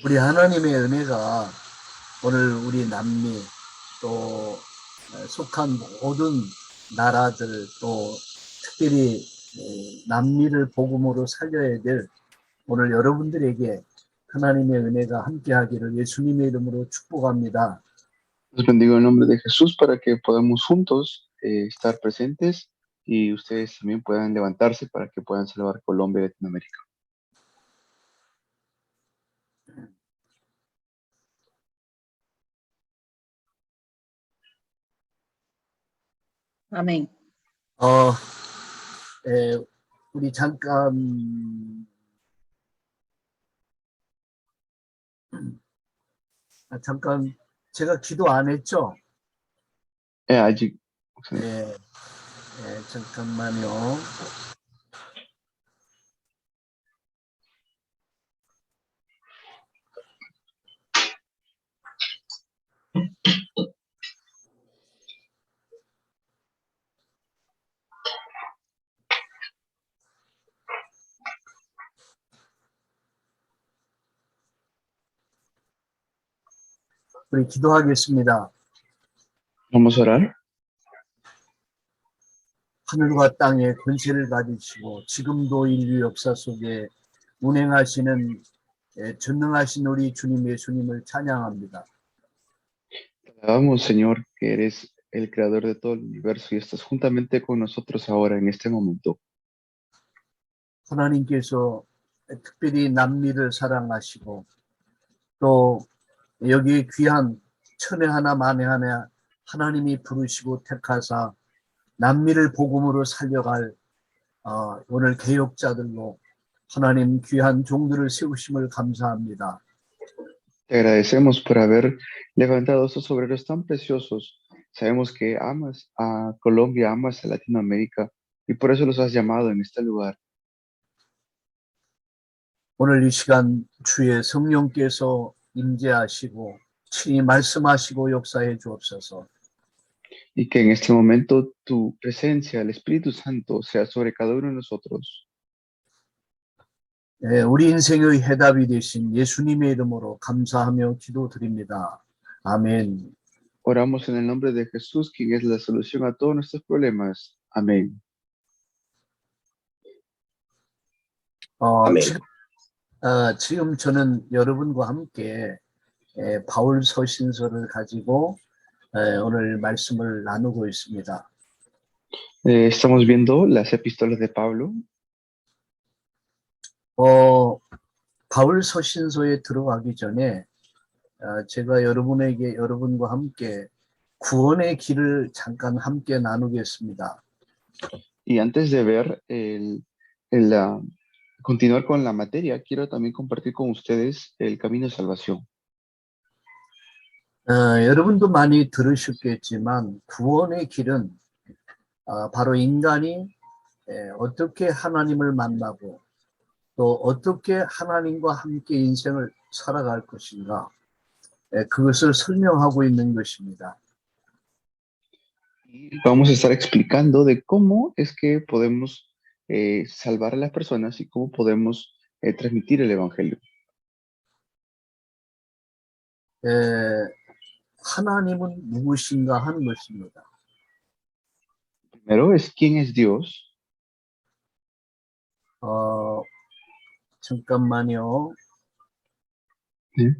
우리 하나님의 은혜가 오늘 우리 남미 또 속한 모든 나라들 또 특별히 남미를 복음으로 살려야 될 오늘 여러분들에게 하나님의 은혜가 함께하기를 예수님의 이름으로 축복합니다. Les bendigo en el nombre de Jesús para que podamos juntos estar presentes y ustedes también puedan levantarse para que puedan salvar Colombia y Latinoamérica. 아멘. 우리 잠깐 제가 기도 안 했죠? Allí, 잠깐만요. 우리 기도하겠습니다. vamos a orar. 하늘과 땅의 권세를 가지시고 지금도 인류 역사 속에 운행하시는 전능하신 우리 주님 예수님을 찬양합니다. Te alabamos, Señor, que eres el creador de todo el universo y estás juntamente con nosotros ahora en este momento. 하나님께서 특별히 남미를 사랑하시고 또 여기 귀한 천에 하나 만에 하나 하나님이 부르시고 택하사 남미를 복음으로 살려갈 오늘 개혁자들로 하나님 귀한 종들을 세우심을 감사합니다. Te agradecemos por haber levantado estos obreros tan preciosos. Sabemos que amas a Colombia, amas a Latinoamérica y por eso los has llamado en este lugar. 오늘 이 시간 주의 성령께서 임재하시고 친히 말씀하시고 역사해 주옵소서. Y que en este momento tu presencia, el Espíritu Santo, sea sobre cada uno de nosotros. 우리 인생의 해답이 되신 예수님의 이름으로 감사하며 기도드립니다. 아멘. Oramos en el nombre de Jesús, quien es la solución a todos nuestros problemas. Amén. 아멘. 지금 저는 여러분과 함께 바울 서신서를 가지고 오늘 말씀을 나누고 있습니다. Estamos viendo las epístolas de Pablo. 바울 서신서에 들어가기 전에 제가 여러분과 함께 구원의 길을 잠깐 함께 나누겠습니다. Y antes de ver continuar con la materia, quiero también compartir con ustedes el camino de salvación. 여러분도 많이 들으셨겠지만 구원의 길은 바로 인간이 어떻게 하나님을 만나고 또 어떻게 하나님과 함께 인생을 살아갈 것인가 그것을 설명하고 있는 것입니다. Vamos a estar explicando de cómo es que podemos salvar a las personas y cómo podemos transmitir el evangelio. 하나님은 누구신가 하는 것입니다. Primero es quién es Dios. 잠깐만요. 네.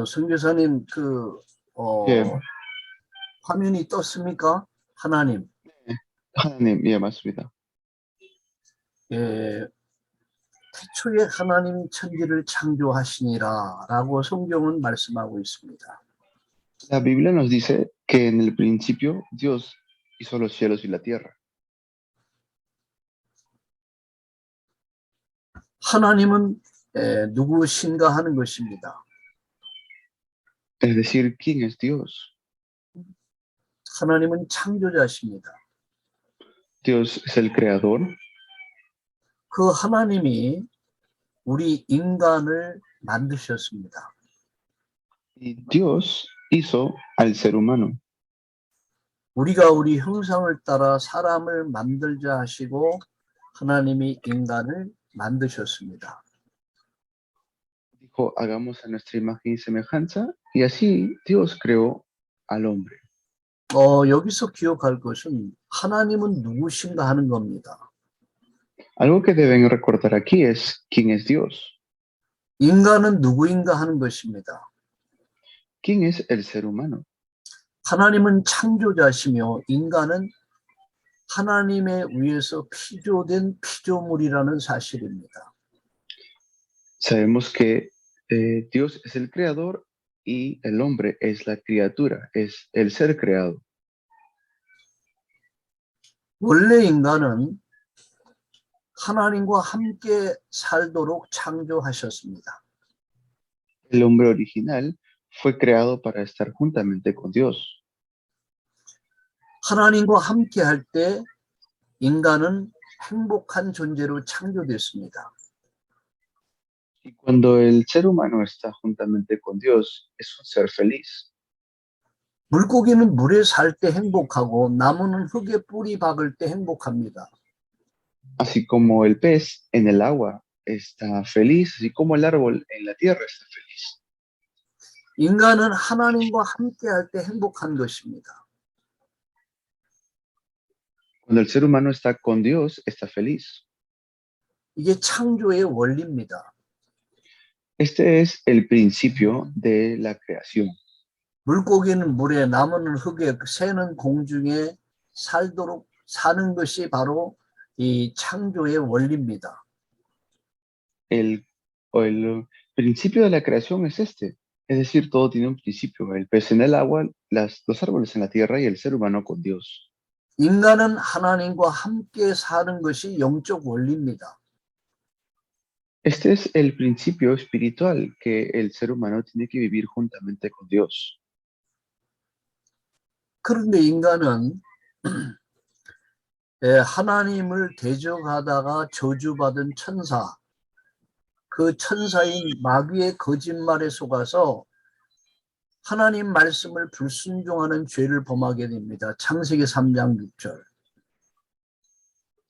선교사님, 예, 화면이 떴습니까? 하나님, 하나님, 예, 맞습니다. 예, 태초에 하나님이 천지를 창조하시니라 라고 성경은 말씀하고 있습니다. La Biblia nos dice que en el principio Dios hizo los cielos y la tierra. 하나님은 누구신가 하는 것입니다. Es decir, ¿quién es Dios? 하나님은 창조자십니다. Dios es el creador 그 하나님이 우리 인간을 만드셨습니다. y Dios hizo al ser humano. 우리가 우리 형상을 따라 사람을 만들자 하시고 하나님이 인간을 만드셨습니다. Dijo, hagamos a nuestra imagen y semejanza, y así Dios creó al hombre. 여기서 기억할 것은 하나님은 누구신가 하는 겁니다. Algo que deben recordar aquí es quién es Dios, 인간은 누구인가 하는 것입니다. quién es el ser humano. 하나님은 창조자시며 인간은 하나님에 의해서 피조된 피조물이라는 사실입니다. Sabemos que Dios es el creador y el hombre es la criatura, es el ser creado. 원래 인간은 하나님과 함께 살도록 창조하셨습니다. El hombre original fue creado para estar juntamente con Dios. 하나님과 함께 할 때 인간은 행복한 존재로 창조됐습니다. Y cuando el ser humano está juntamente con Dios, es un ser feliz. 물고기는 물에 살 때 행복하고 나무는 흙에 뿌리 박을 때 행복합니다. Así como el pez en el agua está feliz, así como el árbol en la tierra está feliz. 인간은 하나님과 함께 할 때 행복한 것입니다. Cuando el ser humano está con Dios, está feliz. 이게 창조의 원리입니다. Este es el principio de la creación. 물고기는 물에, 나무는 흙에, 새는 공중에 살도록 사는 것이 바로 이 창조의 원리입니다. El principio de la creación es este. Es decir, todo tiene un principio. El pez en el agua, los árboles en la tierra y el ser humano con Dios. 인간은 하나님과 함께 사는 것이 영적 원리입니다. Este es el principio espiritual que el ser humano tiene que vivir juntamente con Dios. 그런데 인간은 하나님을 대적하다가 저주받은 천사, 그 천사인 마귀의 거짓말에 속아서 하나님 말씀을 불순종하는 죄를 범하게 됩니다. 창세기 3장 6절.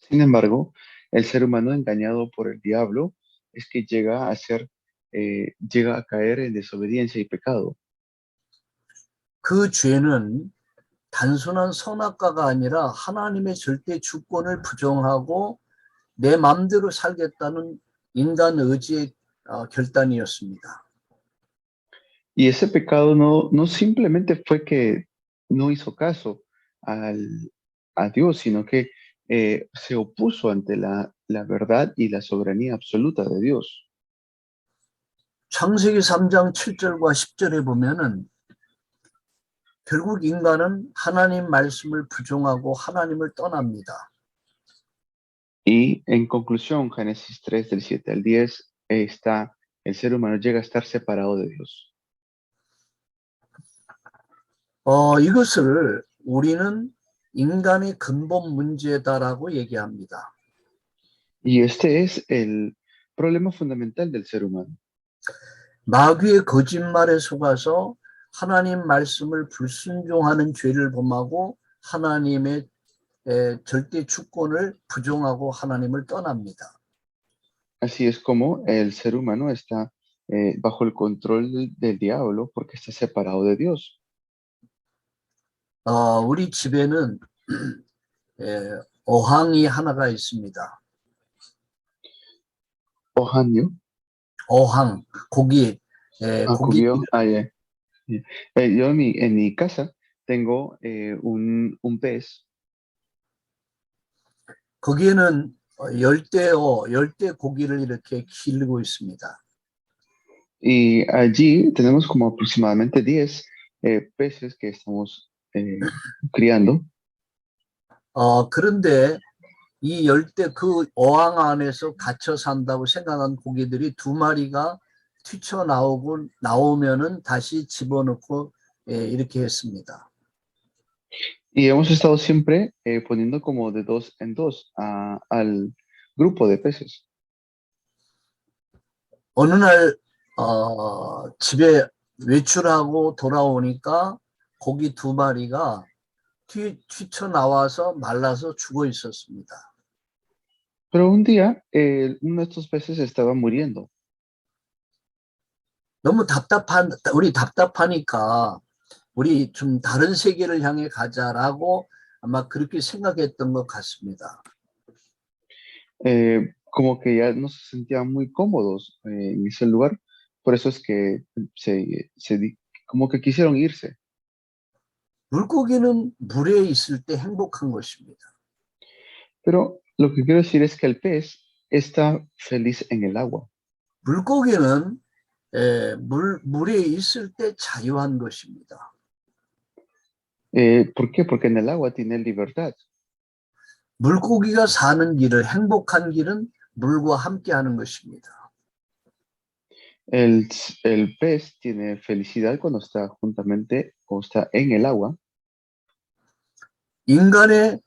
Sin embargo, el ser humano engañado por el diablo es que llega a caer en desobediencia y pecado. 그 죄는 단순한 선악과가 아니라 하나님의 절대 주권을 부정하고 내 마음대로 살겠다는 인간 의지의 결단이었습니다. Y ese pecado no simplemente fue que no hizo caso a Dios, sino que se opuso ante la verdad y la soberanía absoluta de Dios. 창세기 3장 7절과 10절에 보면은 결국 인간은 하나님 말씀을 부정하고 하나님을 떠납니다. Y en conclusión, Génesis 3 del 7 al 10, el ser humano llega a estar separado de Dios. 이것을 우리는 인간의 근본 문제다라고 얘기합니다. Y este es el problema fundamental del ser humano. 마귀의 거짓말에 속아서 하나님 말씀을 불순종하는 죄를 범하고 하나님의 절대 주권을 부정하고 하나님을 떠납니다. Así es como el ser humano está bajo el control del diablo porque está separado de Dios. 우리 집에는 어항이 하나가 있습니다. Ohanyo, 어항, 고기 고기, Comió. Ah, ya. Ya. Yo en mi casa tengo un pez 거기에는 열대 고기를 이렇게 기르고 있습니다. y allí tenemos como aproximadamente 10 peces que estamos criando. 그런데 이 열대 그 어항 안에서 갇혀 산다고 생각한 고기들이 두 마리가 나오면은 다시 집어넣고 이렇게 했습니다. Y hemos estado siempre poniendo como de dos en dos al grupo de peces. 어느 날 집에 외출하고 돌아오니까 고기 두 마리가 튀쳐나와서 말라서 죽어 있었습니다. Pero un día uno de estos peces estaba muriendo. 너무 우리 답답하니까 우리 좀 다른 세계를 향해 가자라고 아마 그렇게 생각했던 것 같습니다. Como que ya no se sentían muy cómodos en ese lugar. Por eso es que como que quisieron irse. 물고기는 물에 있을 때 행복한 것입니다. Pero lo que quiero decir es que el pez está feliz en el agua. 물고기는 물에 있을 때 자유한 것입니다. ¿Por qué? Porque en el agua tiene libertad. 물고기가 사는 길을 행복한 길은 물과 함께 하는 것입니다. El pez tiene felicidad cuando está juntamente o está en el agua. 인간의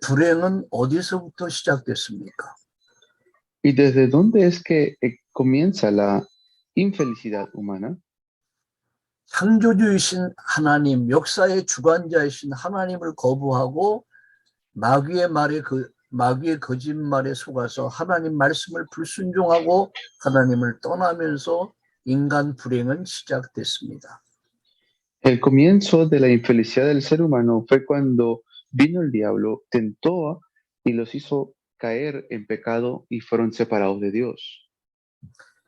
불행은 어디서부터 시작됐습니까? ¿Y desde dónde es que comienza la infelicidad humana? 창조주이신 하나님, 역사의 주관자이신 하나님을 거부하고 마귀의 거짓말에 속아서 하나님 말씀을 불순종하고 하나님을 떠나면서 인간 불행은 시작됐습니다. El comienzo de la infelicidad del ser humano fue cuando vino el diablo, tentó y los hizo caer en pecado y fueron separados de Dios.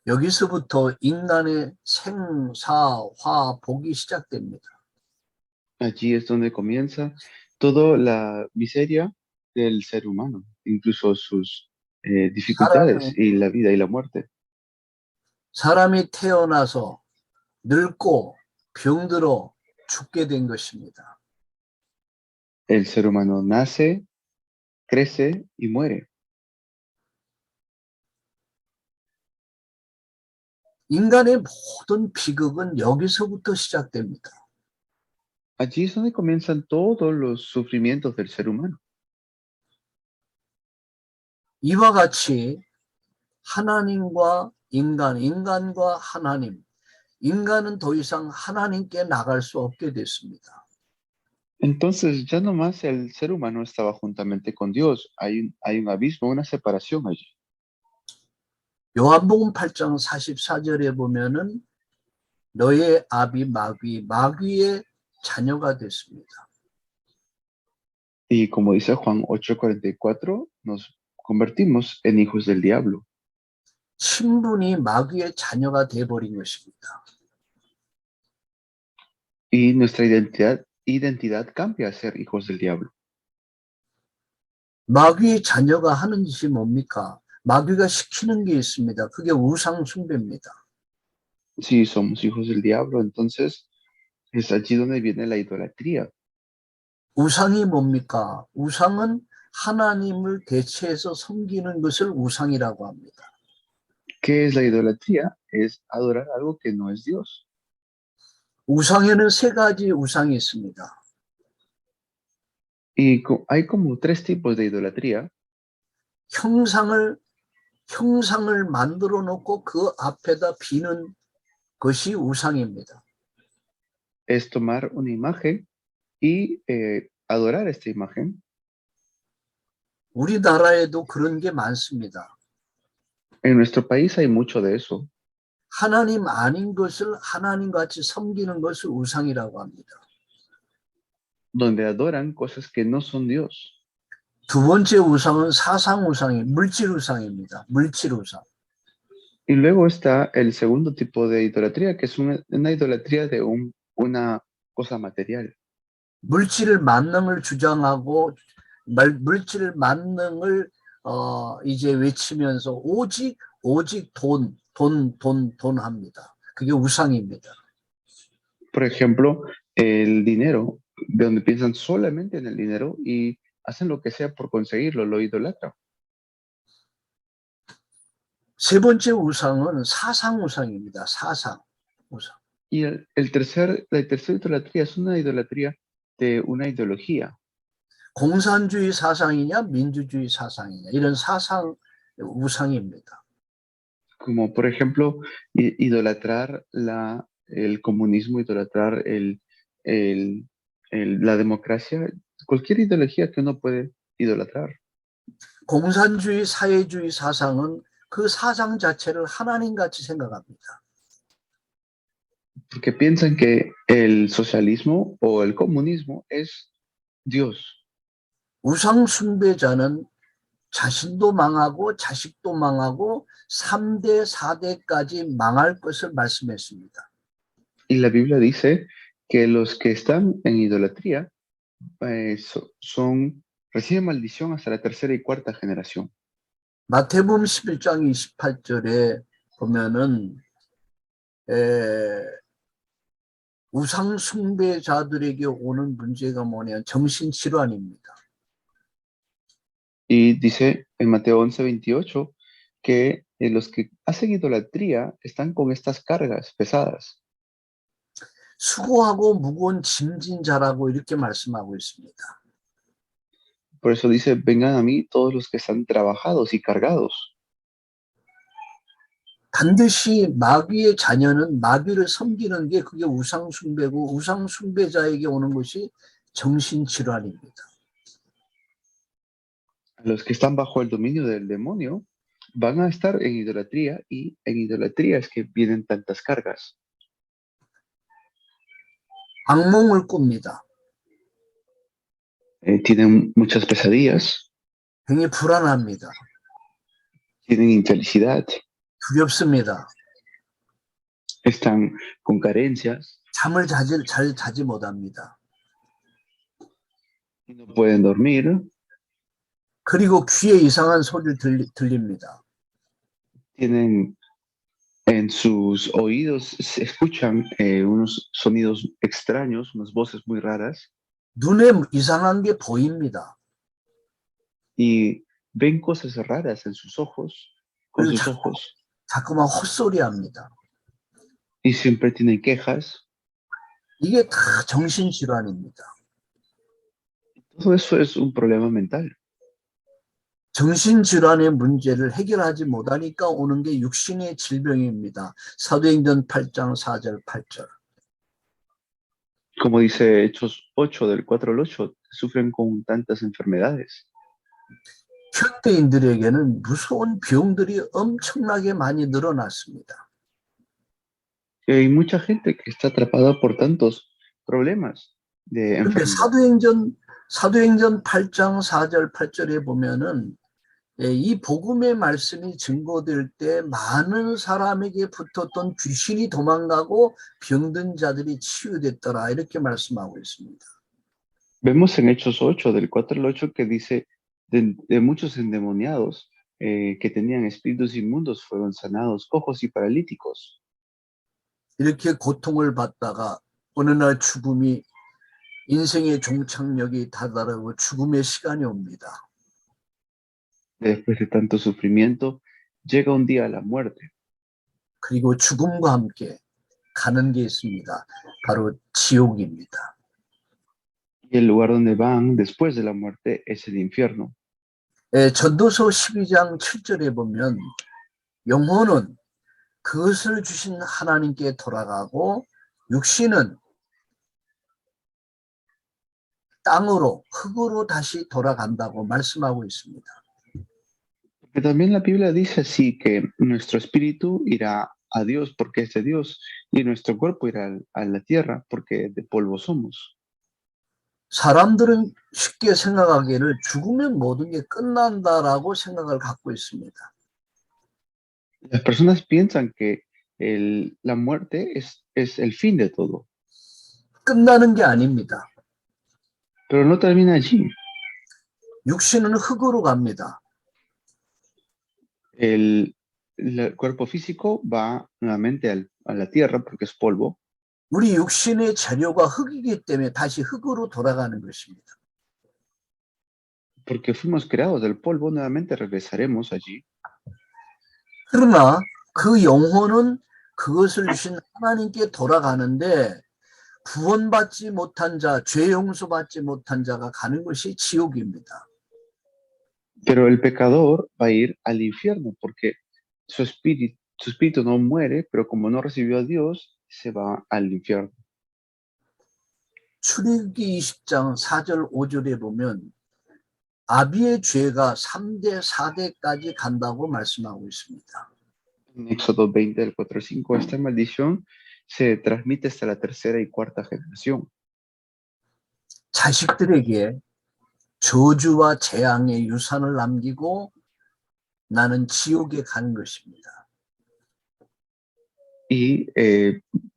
여기서부터 인간의 생사화 복이 시작됩니다. Allí es donde comienza toda la miseria del ser humano, incluso sus dificultades y la vida y la muerte. 사람이 태어나서 늙고 병들어 죽게 된 것입니다. El ser humano nace, crece y muere. 인간의 모든 비극은 여기서부터 시작됩니다. Allí es donde comienzan todos los sufrimientos del ser humano. 이와 같이 하나님과 인간과 하나님, 인간은 더 이상 하나님께 나갈 수 없게 됐습니다. Entonces ya no más el ser humano estaba juntamente con Dios. Hay un abismo, una separación allí. 요한복음 8장 44절에 보면은 너의 아비 마귀의 자녀가 됐습니다. Y como dice Juan 8:44, nos convertimos en hijos del diablo. 신분이 마귀의 자녀가 돼버린 것입니다. Y nuestra identidad cambia a ser hijos del diablo. 마귀의 자녀가 하는 짓이 뭡니까? 마귀가 시키는 게 있습니다. 그게 우상 숭배입니다. Si somos hijos del diablo, entonces es allí donde viene la idolatría. 우상이 뭡니까? 우상은 하나님을 대체해서 섬기는 것을 우상이라고 합니다. ¿Qué es la idolatría? Es adorar algo que no es Dios. 우상에는 세 가지 우상이 있습니다. Y hay como tres tipos de idolatría. 형상을 만들어 놓고 그 앞에다 비는 것이 우상입니다. Es tomar una imagen y adorar esta imagen. 우리나라에도 그런 게 많습니다. En nuestro país hay mucho de eso. 하나님 아닌 것을 하나님같이 섬기는 것을 우상이라고 합니다. Donde adoran cosas que no son Dios. 두 번째 우상은 사상 우상이 물질 우상입니다. 물질 우상. Y luego está el segundo tipo de idolatría, que es una idolatría de una cosa material. 물질 만능을 주장하고 물질 만능을 이제 외치면서 오직 돈 합니다. 그게 우상입니다. Por ejemplo, el dinero, de donde piensan solamente en el dinero y hacen lo que sea por conseguirlo, lo idolatran. 세 번째 우상은 사상 우상입니다. 사상 우상. Y la tercera idolatría es una idolatría de una ideología, 공산주의 사상이냐 민주주의 사상이냐 이런 사상 우상입니다. como por ejemplo idolatrar el comunismo, idolatrar la democracia, cualquier ideología que uno puede idolatrar. 공산주의 사회주의 사상은 그 사상 자체를 하나님같이 생각합니다. Porque piensan que el socialismo o el comunismo es Dios. 우상 숭배자는 자신도 망하고 자식도 망하고 3대, 4대까지 망할 것을 말씀했습니다. Y la Biblia dice que los que están en idolatría reciben maldición hasta la tercera y cuarta generación. 마태복음 11장 28절에 보면은 우상 숭배자들에게 오는 문제가 뭐냐면 정신질환입니다. Y dice en Mateo 11:28 que los que hacen idolatría están con estas cargas pesadas. 수고하고 무거운 짐진 자라고 이렇게 말씀하고 있습니다. Por eso dice, vengan a mí todos los que están trabajados y cargados. 반드시 마귀의 자녀는 마귀를 섬기는 게 그게 우상 숭배고 우상 숭배자에게 오는 것이 정신질환입니다. Los que están bajo el dominio del demonio van a estar en idolatría y en idolatría es que vienen tantas cargas. 악몽을 꿉니다. Tienen muchas pesadillas, 굉장히 불안합니다. tienen infelicidad, 두렵습니다. están con carencias 잠을 잘 자지 못합니다. y no pueden dormir. 그리고 귀에 이상한 소리를 들립니다. Tienen en sus oídos, se escuchan unos sonidos extraños, unas voces muy raras 눈에 이상한 게 보입니다. y ven cosas raras en sus ojos, con 그리고 sus ojos, 자꾸만 헛소리합니다. y siempre tienen quejas. 이게 다 정신질환입니다. Todo eso es un problema mental. 정신질환의 문제를 해결하지 못하니까 오는 게 육신의 질병입니다. 사도행전 8장 4절 8절. Como dice Hechos 8, del 4 al 8, sufren con tantas enfermedades. 현대인들에게는 무서운 병들이 엄청나게 많이 늘어났습니다. Y hay mucha gente que está atrapada por tantos problemas de 그런데 enfermedad. 사도행전 8장 4절 8절에 보면은 이 복음의 말씀이 증거될 때 많은 사람에게 붙었던 귀신이 도망가고 병든 자들이 치유됐더라 이렇게 말씀하고 있습니다. Vemos en Hechos 8, del 4 al 8, que dice de muchos endemoniados que tenían espíritus inmundos fueron sanados, cojos y paralíticos. 이렇게 고통을 받다가 어느 날 죽음이 인생의 종착역이 다다르고 죽음의 시간이 옵니다. Después de tanto sufrimiento, llega un día la muerte. 그리고 죽음과 함께 가는 게 있습니다. 바로 지옥입니다. Y el lugar donde van después de la muerte es el infierno. 전도서 12장 7절에 보면 영혼은 그것을 주신 하나님께 돌아가고 육신은 땅으로 흙으로 다시 돌아간다고 말씀하고 있습니다. Porque también la Biblia dice así que nuestro espíritu irá a Dios porque es de Dios y nuestro cuerpo irá a la tierra porque de polvo somos. 사람들은 쉽게 생각하기를 죽으면 모든 게 끝난다라고 생각을 갖고 있습니다. Las personas piensan que la muerte es el fin de todo, 끝나는 게 아닙니다. pero no termina allí. 육신은 흙으로 갑니다. El cuerpo físico va nuevamente a la tierra porque es polvo, 우리 육신의 재료가 흙이기 때문에 다시 흙으로 돌아가는 것입니다. porque fuimos creados del polvo, nuevamente regresaremos allí. 그러나 그 영혼은 그것을 주신 하나님께 돌아가는데 구원받지 못한 자, 죄 용서받지 못한 자가 가는 것이 지옥입니다. Pero el pecador va a ir al infierno porque su espíritu no muere, pero como no recibió a Dios, se va al infierno. 출애굽기 20장 4절 5절에 보면 아비의 죄가 3대 4대까지 간다고 말씀하고 있습니다. En Éxodo 20, del 4 al 5, esta maldición se transmite hasta la tercera y cuarta generación. 자식들에게 저주와 재앙의 유산을 남기고 나는 지옥에 가는 것입니다. Y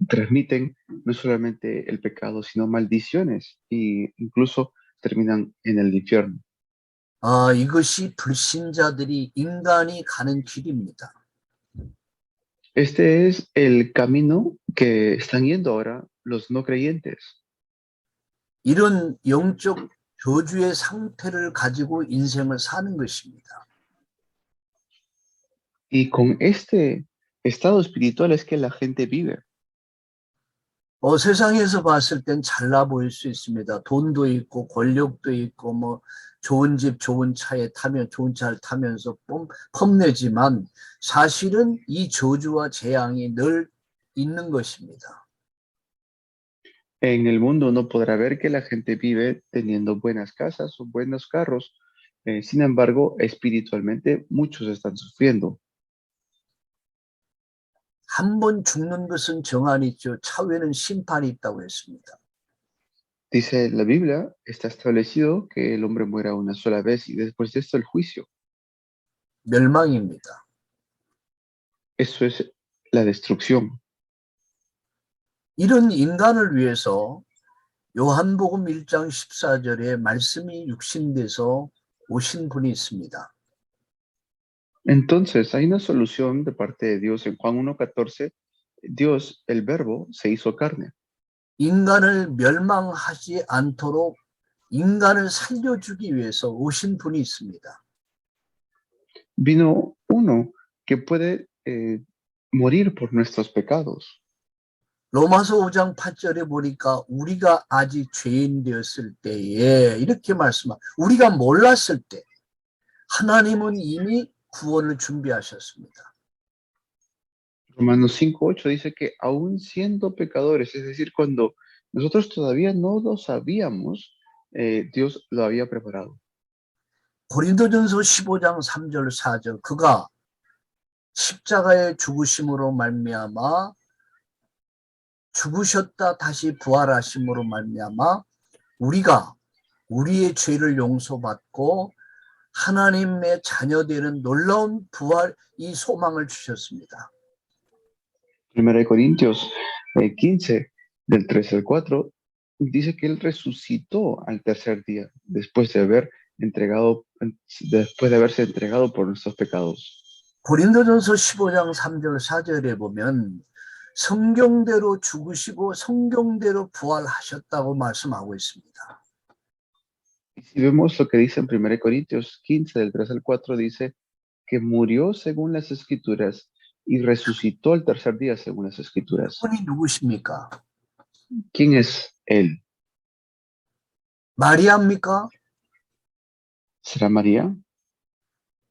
transmiten no solamente el pecado, sino maldiciones, e incluso terminan en el infierno. 이것이 불신자들이 인간이 가는 길입니다. Este es el camino que están yendo ahora los no creyentes. 이런 영적 저주의 상태를 가지고 인생을 사는 것입니다. Y con este estado espiritual es que la gente vive. 세상에서 봤을 땐 잘나 보일 수 있습니다. 돈도 있고 권력도 있고 뭐 좋은 집 좋은 차에 타면 좋은 차를 타면서 뽐내지만 사실은 이 저주와 재앙이 늘 있는 것입니다. En el mundo uno podrá ver que la gente vive teniendo buenas casas o buenos carros. Sin embargo, espiritualmente muchos están sufriendo. 한 번 죽는 것은 정한이 있죠. 차후에는 심판이 있다고 했습니다. Dice la Biblia, está establecido que el hombre muera una sola vez y después de esto el juicio. 멸망입니다. Eso es la destrucción. 이런 인간을 위해서 요한복음 1장 14절에 말씀이 육신돼서 오신 분이 있습니다. Entonces, hay una solución de parte de Dios. En Juan 1:14, Dios, el verbo, se hizo carne. 인간을 멸망하지 않도록 인간을 살려주기 위해서 오신 분이 있습니다. Vino uno que puede morir por nuestros pecados. 로마서 5장 8절에 보니까 우리가 아직 죄인 되었을 때에 이렇게 말씀합니다. 우리가 몰랐을 때 하나님은 이미 구원을 준비하셨습니다. Romanos 5:8 dice que aún siendo pecadores, es decir, cuando nosotros todavía no lo sabíamos, Dios lo había preparado. 고린도전서 15장 3절 4절 그가 십자가의 죽으심으로 말미암아 죽으셨다 다시 부활하심으로 말미암아 우리가 우리의 죄를 용서받고 하나님의 자녀되는 놀라운 부활 이 소망을 주셨습니다. 1 Corintios 15, del 3 al 4, dice que Él resucitó al tercer día, después de haberse entregado por nuestros pecados. 고린도전서 15장 3절 4절에 보면 성경대로 죽으시고 성경대로 부활하셨다고 말씀하고 있습니다. Y si vemos lo que dice en 1 Corintios 15, del 3 al 4, dice que murió según las Escrituras y resucitó al tercer día según las Escrituras. 그분이 누구십니까? ¿Quién es Él? 마리아입니까? ¿Será María?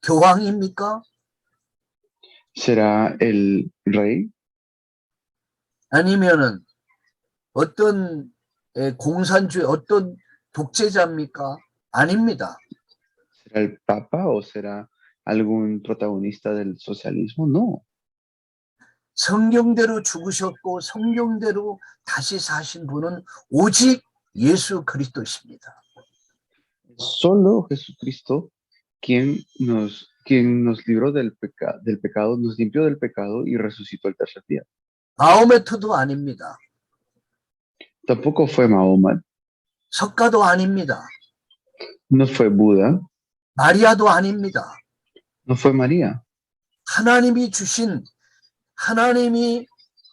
교황입니까? ¿Será el rey? 아니면은 어떤 공산주의 어떤 독재자입니까? 아닙니다. ¿Será el papa o será algún protagonista del socialismo? No. 성경대로 죽으셨고 성경대로 다시 사신 분은 오직 예수 그리스도십니다. Solo Jesucristo quien nos libró del pecado, nos limpió del pecado y resucitó el tercer día. 마호메트도 아닙니다. Tampoco fue Mahoma, 석가도 아닙니다. no fue Buda, 마리아도 아닙니다. no fue María. 하나님이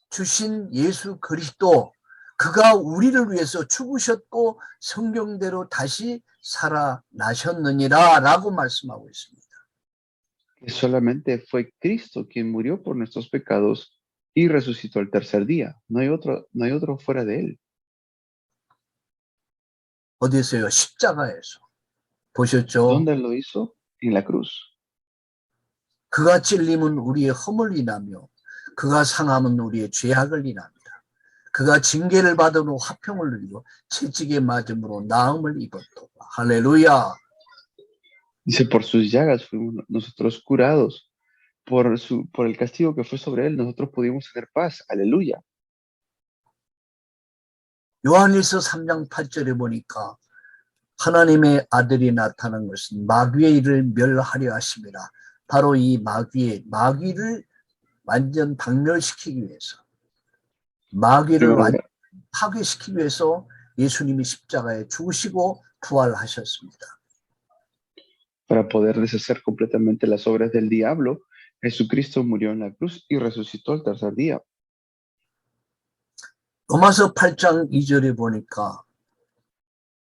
주신 예수 그리스도, 그가 우리를 위해서 죽으셨고 성경대로 다시 살아나셨느니라 라고 말씀하고 있습니다. Que solamente fue Cristo quien murió por nuestros pecados y resucitó el tercer día. No hay otro fuera de él. 어디서요? 십자가에서. 보셨죠? ¿Dónde lo hizo? En la cruz. 그가 찔림은 우리의 허물 인하며 그가 상함은 우리의 죄악을 인합니다. 그가 징계를 받으므로 화평을 누리고 채찍에 맞음으로 나음을 입었도다. 할렐루야. Dice, por sus llagas fuimos nosotros curados. Por el castigo que fue sobre él, nosotros pudimos tener paz. Aleluya. 요한일서 3장 8절에 보니까 하나님의 아들이 나타난 것은 마귀의 일을 멸하려 하심이라. 바로 이 마귀를 완전 박멸시키기 위해서, 마귀를 완전 파괴시키기 위해서 예수님이 십자가에 죽으시고 부활하셨습니다. Para poder deshacer completamente las obras del diablo, Jesucristo murió en la cruz y resucitó el tercer día. 로마서 8장 2절에 보니까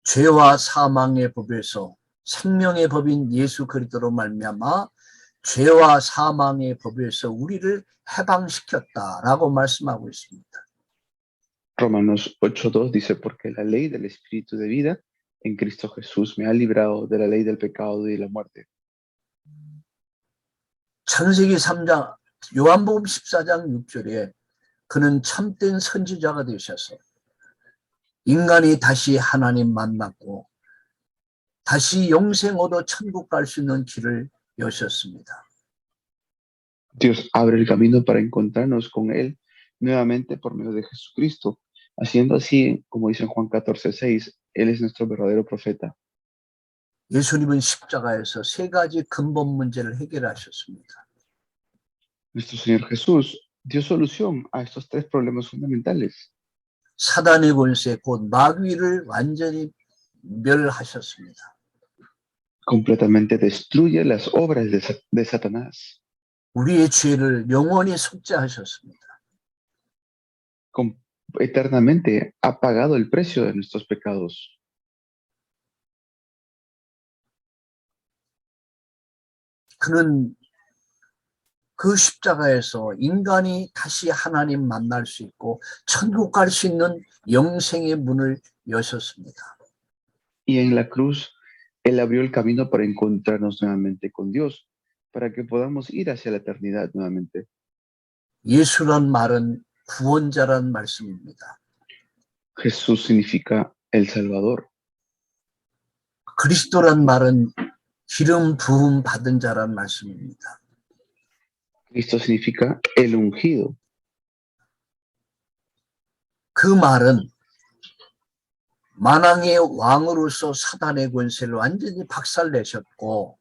죄와 사망의 법에서 생명의 법인 예수 그리스도로 말미암아 죄와 사망의 법에서 우리를 해방시켰다라고 말씀하고 있습니다. Romanos 8:2 dice, porque la ley del Espíritu de vida en Cristo Jesús me ha librado de la ley del pecado y de la muerte. 창세기 3장, 요한복음 14장 6절에 그는 참된 선지자가 되셔서 인간이 다시 하나님 만났고 다시 영생 얻어 천국 갈 수 있는 길을 여셨습니다. Dios abre el camino para encontrarnos con Él nuevamente por medio de Jesucristo. Haciendo así, como dice en Juan 14:6, Él es nuestro verdadero profeta. 예수님은 십자가에서 세 가지 근본 문제를 해결하셨습니다. Nuestro Señor Jesús dio solución a estos tres problemas fundamentales. 사단의 권세 곧 마귀를 완전히 멸하셨습니다. Completamente destruye las obras de Satanás. 우리의 죄를 영원히 속죄하셨습니다. Eternamente ha pagado el precio de nuestros pecados. 그는 그 십자가에서 인간이 다시 하나님 만날 수 있고 천국 갈 수 있는 영생의 문을 여셨습니다. Y en la cruz, Él abrió el camino para encontrarnos nuevamente con Dios, para que podamos ir hacia la eternidad nuevamente. 예수란 말은 구원자란 말씀입니다. Jesús significa el Salvador. 그리스도란 말은 기름 부음 받은 자란 말씀입니다. Cristo significa el ungido. 그 말은 만왕의 왕으로서 사단의 권세를 완전히 박살내셨고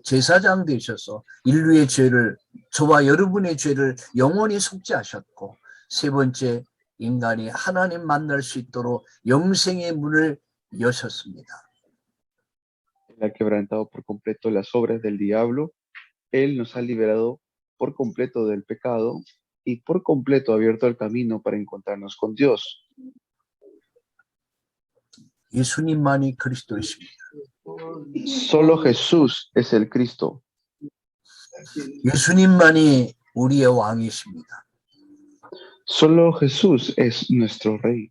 제사장 되셔서 인류의 죄를, 저와 여러분의 죄를 영원히 속죄하셨고 세 번째, 인간이 하나님 만날 수 있도록 영생의 문을 여셨습니다. Él ha quebrantado por completo las obras del diablo. Él nos ha liberado por completo del pecado y por completo ha abierto el camino para encontrarnos con Dios. 예수님만이 그리스도이십니다. Solo Jesús es el Cristo. 예수님만이 우리의 왕이십니다. Solo Jesús es nuestro Rey.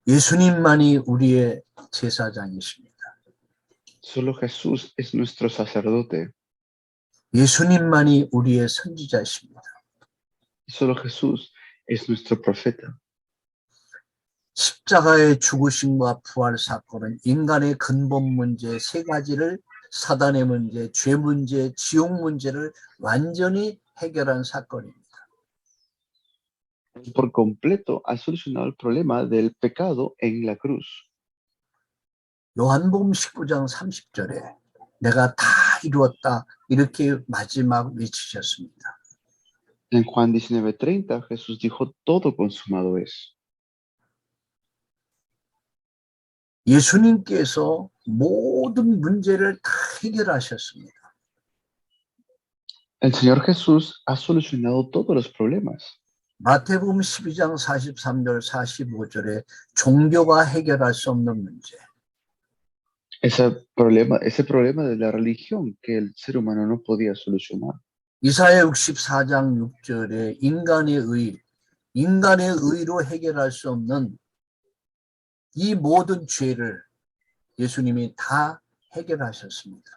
예수님만이 우리의 제사장이십니다. Solo Jesús es nuestro sacerdote. 예수님만이 우리의 선지자이십니다. Solo Jesús es nuestro profeta. 십자가의 죽으심과 부활 사건은 인간의 근본 문제 세 가지를, 사단의 문제, 죄 문제, 지옥 문제를 완전히 해결한 사건입니다. Por completo ha solucionado el problema del pecado en la cruz. 요한복음 19장 30절에 내가 다 이루었다. 이렇게 마지막 외치셨습니다. En Juan 19:30, Jesús dijo, todo consumado es. 예수님께서 모든 문제를 다 해결하셨습니다. El Señor Jesús ha solucionado todos los problemas. 마태복음 12장 43절 45절에 종교가 해결할 수 없는 문제. Ese problema de la religión que el ser humano no podía solucionar. 이사야 64장 6절에 인간의 의로 해결할 수 없는 이 모든 죄를 예수님이 다 해결하셨습니다.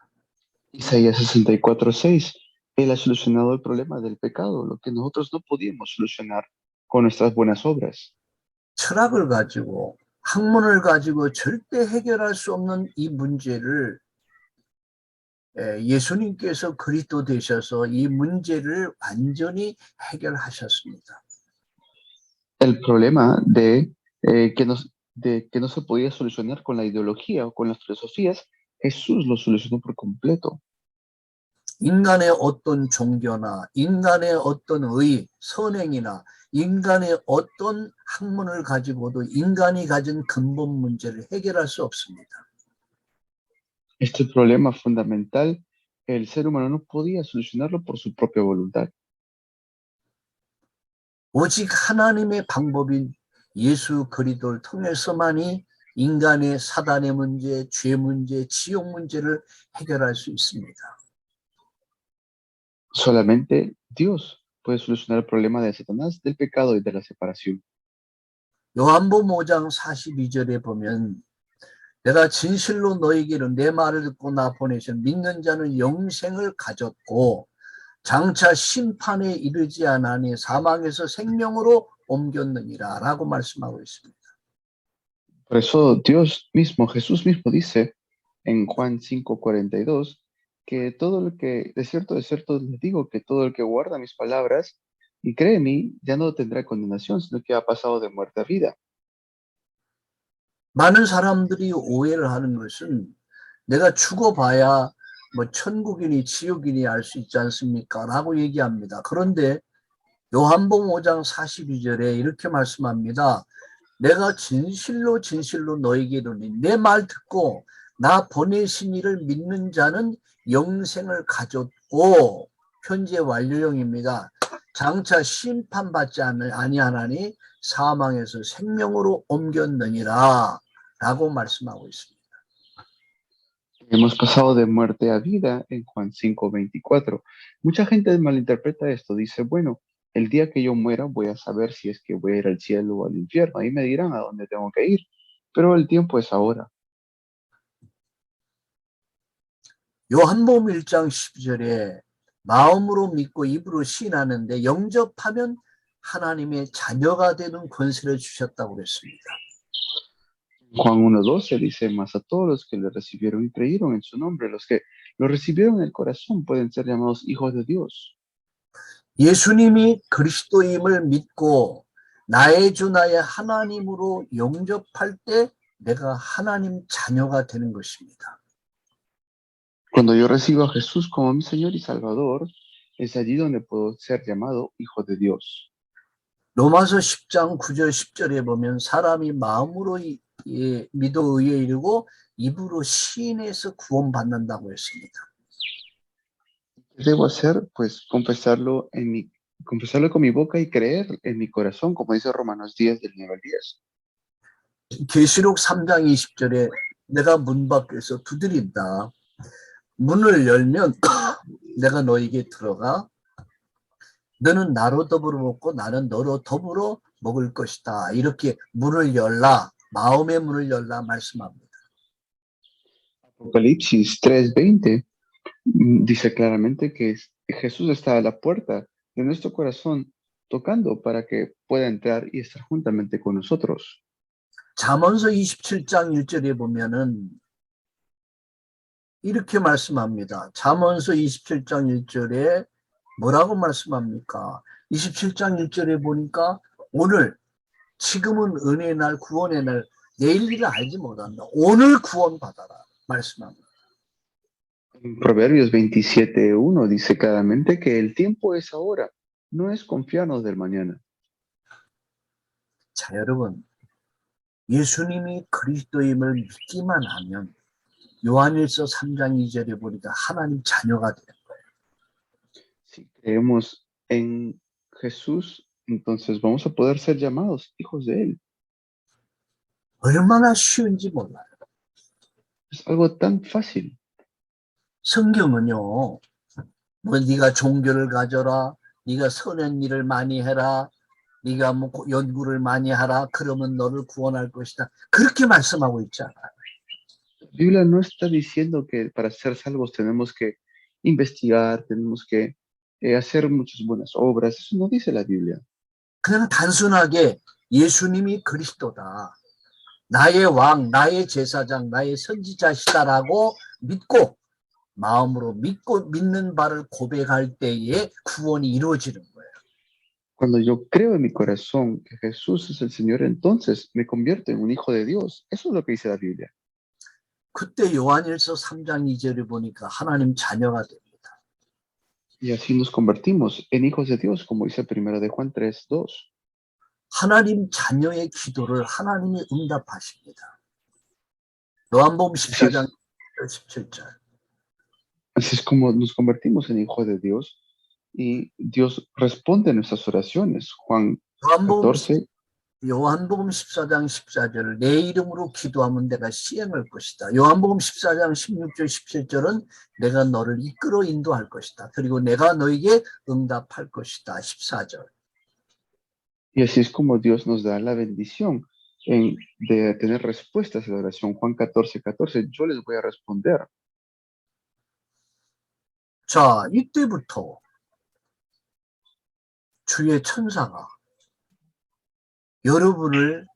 Isaías 64:6, Él ha solucionado el problema del pecado, lo que nosotros no podíamos solucionar con nuestras buenas obras. 철학을 가지고 학문을 가지고 절대 해결할 수 없는 이 문제를 예수님께서 그리스도 되셔서 이 문제를 완전히 해결하셨습니다. El problema de que no se podía solucionar con la ideología o con las filosofías, Jesús lo solucionó por completo. 인간의 어떤 종교나 인간의 어떤 선행이나 인간의 어떤 학문을 가지고도 인간이 가진 근본 문제를 해결할 수 없습니다. Este problema fundamental, el ser humano no podía solucionarlo por su propia voluntad. 오직 하나님의 방법인 예수 그리스도를 통해서만이 인간의 사단의 문제, 죄 문제, 지옥 문제를 해결할 수 있습니다. Solamente Dios puede solucionar el problema de Satanás, del pecado y de la separación. 요한복음 5장 42절에 보면 내가 진실로 너희에게는 내 말을 듣고 나 보내신 믿는 자는 영생을 가졌고 장차 심판에 이르지 않으니 사망에서 생명으로 옮겼느니라 라고 말씀하고 있습니다. Por eso Dios mismo, Jesús mismo dice en Juan 5:42 que todo el que, de cierto les digo que todo el que guarda mis palabras y cree en mí ya no tendrá condenación, sino que ha pasado de muerte a vida. 많은 사람들이 오해를 하는 것은 내가 죽어봐야 뭐 천국이니 지옥이니 알 수 있지 않습니까? 라고 얘기합니다. 그런데 요한복음 5장 42절에 이렇게 말씀합니다. 내가 진실로 진실로 너에게 이르노니 내 말 듣고 나 보내신 이를 믿는 자는 영생을 가졌고 현재 완료형입니다. 장차 심판받지 아니하나니 사망에서 생명으로 옮겼느니라 라고 말씀하고 있습니다. Hemos pasado de muerte a vida en Juan 5:24. Mucha gente malinterpreta esto. Dice, bueno, el día que yo muera voy a saber si es que voy a ir al cielo o al infierno. Ahí me dirán a dónde tengo que ir. Pero el tiempo es ahora. 요한복음 1장 12절에 마음으로 믿고 입으로 시인하는데 영접하면 하나님의 자녀가 되는 권세를 주셨다고 그랬습니다. Juan 1:12 dice, mas a todos los que le recibieron y creyeron en su nombre, los que lo recibieron en el corazón pueden ser llamados hijos de Dios. 예수님이 그리스도임을 믿고 나의 주 나의 하나님으로 영접할 때 내가 하나님 자녀가 되는 것입니다. Cuando yo recibo a Jesús como mi Señor y Salvador, es allí donde puedo ser llamado hijo de Dios. 로마서 10장 9절 10절에 보면 사람이 마음으로 믿어 의에 이르고 입으로 시인해서 구원받는다고 했습니다. ¿Qué debo hacer? Pues confesarlo con mi boca y creer en mi corazón, como dice Romanos 10, del 9 al 10. 계시록 3장 20절에 내가 문 밖에서 두드린다. 문을 열면 내가 너에게 들어가 너는 나로 더불어 먹고 나는 너로 더불어 먹을 것이다. 이렇게 문을 열라. 마음의 문을 열라 말씀합니다. Apocalipsis 3:20 dice claramente que Jesús está a la puerta de nuestro corazón tocando para que pueda entrar y estar juntamente con nosotros. 잠언서 27장 1절에 보면은 이렇게 말씀합니다. 잠언서 27장 1절에 뭐라고 말씀합니까? 27장 1절에 보니까 오늘 지금은 은혜의 날 구원의 날 내일 일을 알지 못한다. 오늘 구원 받아라 말씀합니다. En Proverbios 27:1 dice claramente que el tiempo es ahora, no es confiarnos del mañana. 자, 여러분, 예수님이 그리스도임을 믿기만 하면 요한일서 3장 2절에 보니까 하나님 자녀가 돼요. Si creemos en Jesús, entonces vamos a poder ser llamados hijos de Él. 얼마나 쉬운지 몰라요. Es algo tan fácil. 성경은요, 뭐 네가 종교를 가져라, 네가 선한 일을 많이 해라, 네가 뭐 연구를 많이 하라, 그러면 너를 구원할 것이다. 그렇게 말씀하고 있지 않아요. La Biblia no está diciendo que para ser salvos tenemos que investigar, tenemos que hacer muchas buenas obras. Eso no dice la Biblia. 그냥 단순하게 예수님이 그리스도다. 나의 왕, 나의 제사장, 나의 선지자시다라고 믿고 마음으로 믿고 믿는 바를 고백할 때에 구원이 이루어지는 거예요. Cuando yo creo en mi corazón que Jesús es el Señor, entonces me convierto en un hijo de Dios. Eso es lo que dice la Biblia. 그때 요한일서 3장 2절을 보니까 하나님 자녀가 됩니다. Y así nos convertimos en hijos de Dios, como dice 1 de Juan 3:2. 하나님 자녀의 기도를 하나님이 응답하십니다. 요한복음 14장 17절. Así es como nos convertimos en hijos de Dios y Dios responde a nuestras oraciones. Juan 요한복음 14, 요한복음 14장 14절 내 이름으로 기도하면 내가 시행할 것이다. 요한복음 14장 16절 17절은 내가 너를 이끌어 인도할 것이다. 그리고 내가 너에게 응답할 것이다. 14절. y así es como Dios nos da la bendición de tener respuestas a la oración. Juan 14:14, yo les voy a responder. 자, 이때부터 주의 천사가 여러분을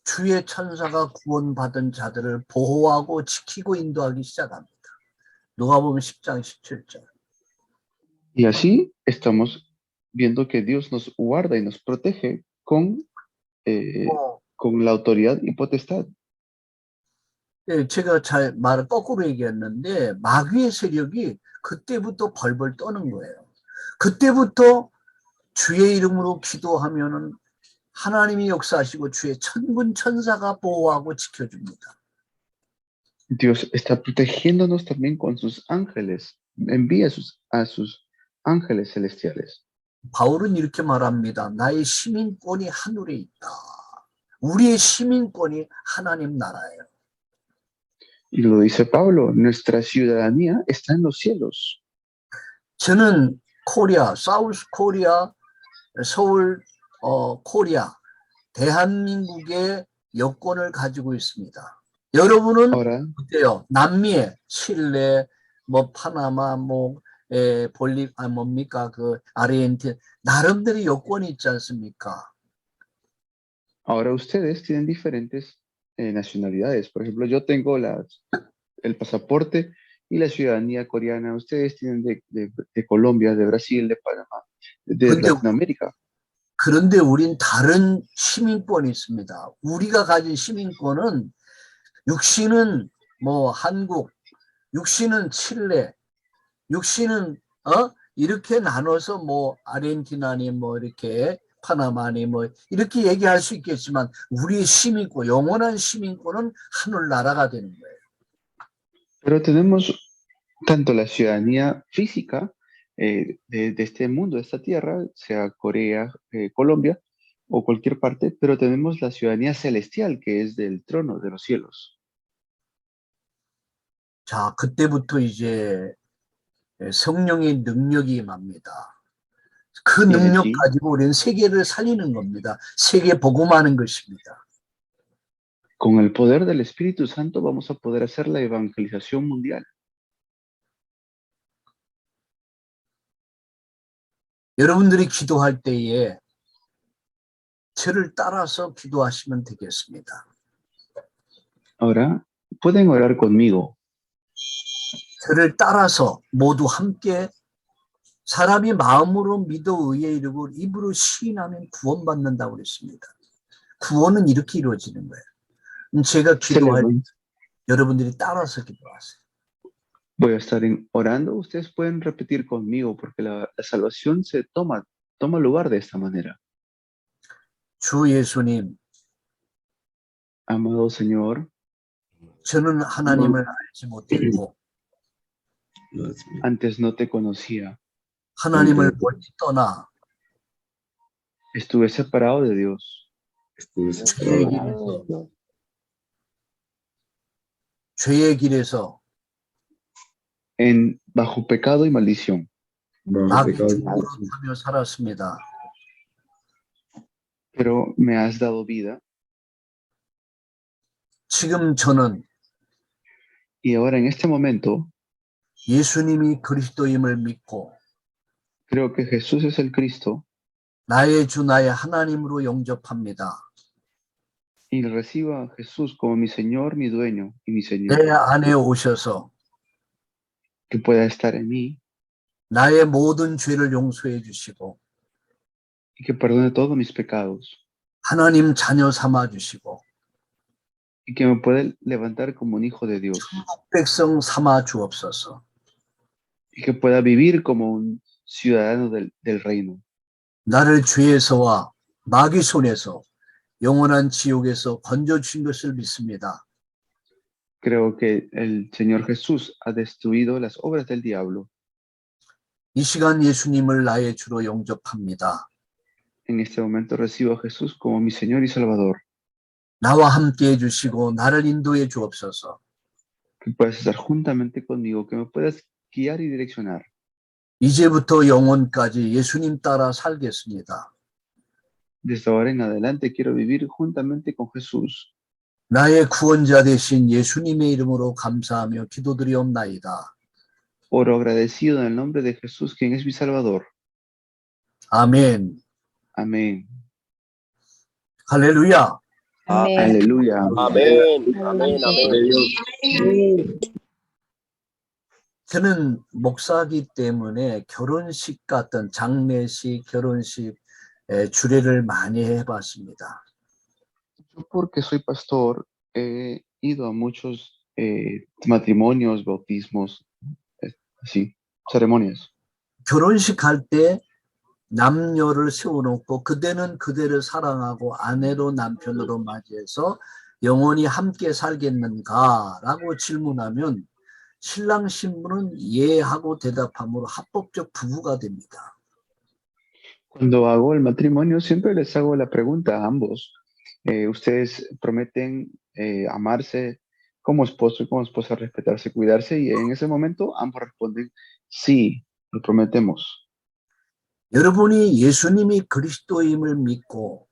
주의 천사가 구원받은 자들을 보호하고 지키고 인도하기 시작합니다. 누가복음 10장 17절. Y así estamos viendo que Dios nos guarda y nos protege con la autoridad y potestad. 예, 제가 잘 말을 거꾸로 얘기했는데 마귀의 세력이 그때부터 벌벌 떠는 거예요. 그때부터 주의 이름으로 기도하면은 하나님이 역사하시고 주의 천군 천사가 보호하고 지켜줍니다. Dios está protegiéndonos también con sus ángeles. Envía a sus ángeles celestiales. 바울은 이렇게 말합니다. 나의 시민권이 하늘에 있다. 우리의 시민권이 하나님 나라예요. Y lo dice Pablo, nuestra ciudadanía está en los cielos. 저는 코리아, 사우스 코리아, 서울 코리아, 대한민국의 여권을 가지고 있습니다. 여러분은 Ahora, 어때요? 남미에 칠레, 뭐 파나마, 뭐 뭡니까 그 아르헨티나 나름대로 여권이 있지 않습니까? ahora ustedes tienen diferentes nacionalidades. Por ejemplo, yo tengo el pasaporte y la ciudadanía coreana. Ustedes tienen de Colombia, de Brasil, de Panamá, de 근데 Latinoamérica. 그런데 우린 다른 시민권이 있습니다. 우리가 가진 시민권은 육신은 뭐 한국, 육신은 칠레, 육신은 이렇게 나눠서 뭐 아르헨티나니 뭐 이렇게 파나마니 뭐 이렇게 얘기할 수 있겠지만 우리의 시민권, 영원한 시민권은 하늘나라가 되는 거예요. Pero tenemos tanto la ciudadanía física de este mundo, de esta tierra, sea Corea, Colombia o cualquier parte, pero tenemos la ciudadanía celestial que es del trono de los cielos. 자, 그때부터 이제 성령의 능력이 임합니다. 그 능력 가지고 우리는 세계를 살리는 겁니다. 세계 복음하는 것입니다. Con el poder del Espíritu Santo vamos a poder hacer la evangelización mundial. 여러분들이 기도할 때에 저를 따라서 기도하시면 되겠습니다. Ahora, pueden orar conmigo. 저를 따라서 모두 함께 사람이 마음으로 믿어 의에 이르고 입으로 시인하면 구원받는다고 그랬습니다. 구원은 이렇게 이루어지는 거예요. 제가 기도할 때 여러분들이 따라서 기도하세요. Voy a estar orando. Ustedes pueden repetir conmigo porque la salvación se toma lugar de esta manera. 주 예수님, Amado Señor, 저는 하나님을 알지 못했고 antes no te conocía. 하나님을 멀리 떠나 Estuve separado de Dios. 죄의 길에서 Bajo pecado y maldición. 악의 노릇하며 살았습니다. Pero me has dado vida. 지금 저는 Y ahora en este momento 예수님이 그리스도임을 믿고 creo que Jesús es el Cristo 나의 주 나의 하나님으로 영접합니다. y recibo a Jesús como mi Señor, mi dueño y mi Señor. 내 안에 오셔서 Que pueda estar en mí 나의 모든 죄를 용서해 주시고 y que perdone todos mis pecados. 하나님 자녀 삼아 주시고 Y que me pueda levantar como un hijo de Dios. 천국 백성 삼아 주옵소서. Y que pueda vivir como un ciudadano del reino. 나를 죄에서와 마귀 손에서 영원한 지옥에서 건져 주신 것을 믿습니다. Creo que el Señor Jesús ha destruido las obras del diablo. 이 시간 예수님을 나의 주로 영접합니다. En este momento recibo a Jesús como mi Señor y Salvador. 나와 함께 해주시고 나를 인도해 주옵소서. Que puedas estar juntamente conmigo, que me puedas guiar y direccionar. 이제부터 영원까지 예수님 따라 살겠습니다. Desde ahora en adelante quiero vivir juntamente con Jesús. 나의 구원자 되신 예수님의 이름으로 감사하며 기도드리옵나이다. Oro agradecido en el nombre de Jesús, quien es mi Salvador. 아멘. Amén. 할렐루야. Aleluya. 아멘. 아멘. 아멘. 저는 목사기 때문에 결혼식 같은 장례식, 결혼식 주례를 많이 해봤습니다. Yo porque soy pastor, he ido a muchos matrimonios, bautismos, así, ceremonias. 결혼식 할 때 남녀를 세워놓고 그대는 그대를 사랑하고 아내로 남편으로 맞이해서 영원히 함께 살겠는가라고 질문하면 신랑 신부는 예 하고 대답함으로 합법적 부부가 됩니다. Cuando hago el matrimonio, siempre les hago la pregunta a ambos. Ustedes prometen amarse como esposo y como esposa, respetarse, cuidarse, y en ese momento ambos responden, sí, lo prometemos. 여러분이 예수님이 그리스도임을 믿고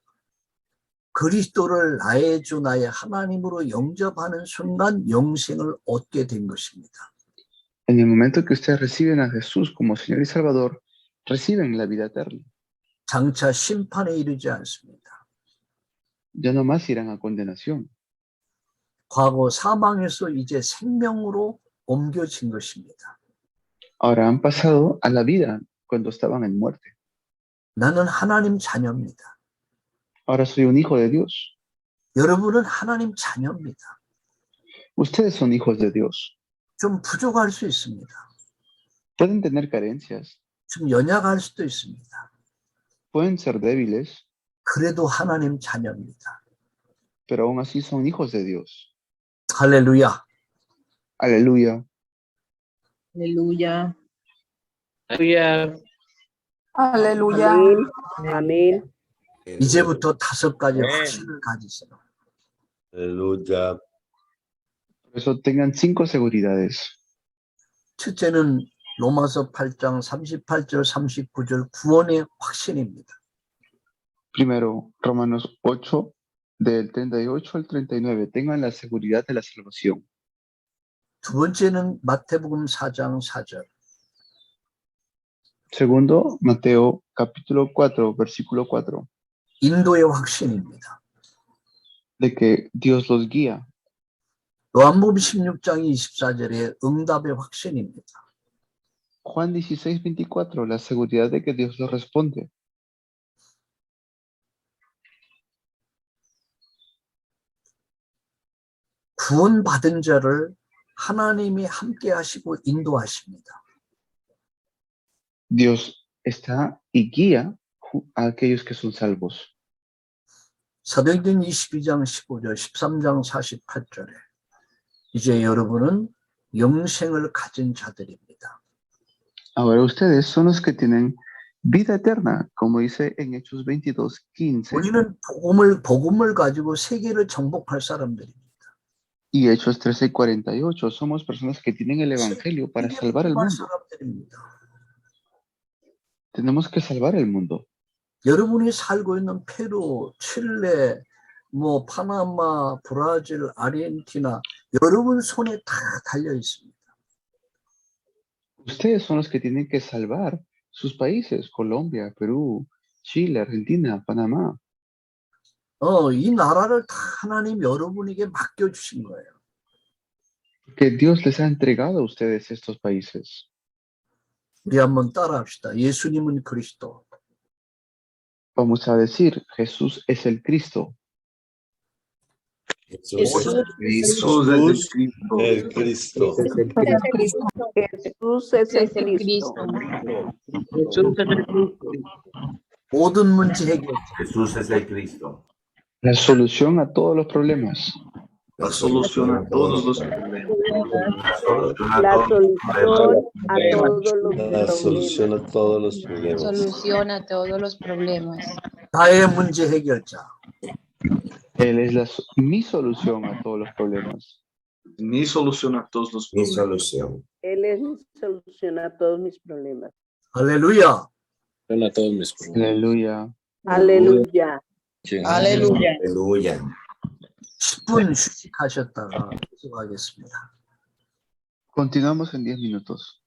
그리스도를 나의 주 나의 하나님으로 영접하는 순간 영생을 얻게 된 것입니다. En el momento que ustedes reciben a Jesús como Señor y Salvador, reciben la vida eterna. 장차 심판에 이르지 않습니다. Ya no más irán a condenación. 과거 사망에서 이제 생명으로 옮겨진 것입니다. Ahora han pasado a la vida cuando estaban en muerte. 나는 하나님 자녀입니다. Ahora soy un hijo de Dios. 여러분은 하나님 자녀입니다. Ustedes son hijos de Dios. 좀 부족할 수 있습니다. Pueden tener carencias, 좀 연약할 수도 있습니다. pueden ser débiles, 그래도 하나님 자녀입니다. pero aún así son hijos de Dios. 할렐루야. Aleluya. Aleluya. Aleluya. Amén. 이제부터 5가지 네. 확신을 가지세요. 할렐루야. Por eso tengan 5 seguridades. 첫째는 로마서 8장 38절 39절 구원의 확신입니다. Primero, Romanos 8, del 38 al 39. Tengan la seguridad de la salvación. 두 번째는 마태복음 4장 4절. Segundo, Mateo capítulo 4, versículo 4. 인도의 확신입니다. De que Dios los guía. 요한복음 16장 24절의 응답의 확신입니다. Juan 16, 24. La seguridad de que Dios los responde. 구원받은 자를 하나님이 함께 하시고 인도하십니다. Dios está y guía a aquellos que son salvos. 사도행전 22장 15절, 13장 48절에 이제 여러분은 영생을 가진 자들입니다. Ahora ustedes son los que tienen vida eterna, como dice en Hechos 22:15 우리는 복음을 가지고 세계를 정복할 사람들입니다. y Hechos 13:48. Somos personas que tienen el evangelio para salvar el 정복할 mundo. 사람들입니다. Tenemos que salvar el mundo. 여러분이 살고 있는 페루, 칠레, 파나마, 브라질, 아르헨티나 여러분 손에 다 달려 있습니다. Ustedes son los que tienen que salvar sus países, Colombia, Perú, Chile, Argentina, Panamá. 이 나라를 다 하나님 여러분에게 맡겨주신 거예요. Que Dios les ha entregado a ustedes estos países. 우리 한번 따라합시다. 예수님은 그리스도. Vamos a decir, Jesús es el Cristo. Jesús Jesús es el Cristo. Jesús es el Cristo. 모든 문제 해결. Jesús es el Cristo. La solución a todos los problemas. La solución a todos los problemas. La solución a todos los La solución a todos los problemas. Solución a todos los problemas. 나의 문제 해결자. Él es mi solución a todos los problemas. Mi solución a todos los Mi problemas. solución. Él es mi solución a todos mis problemas. 할렐루야. A todos mis problemas. Aleluya. Aleluya. Aleluya. Aleluya. 10분 휴식하셨다가 계속하겠습니다. Continuamos en 10 minutos.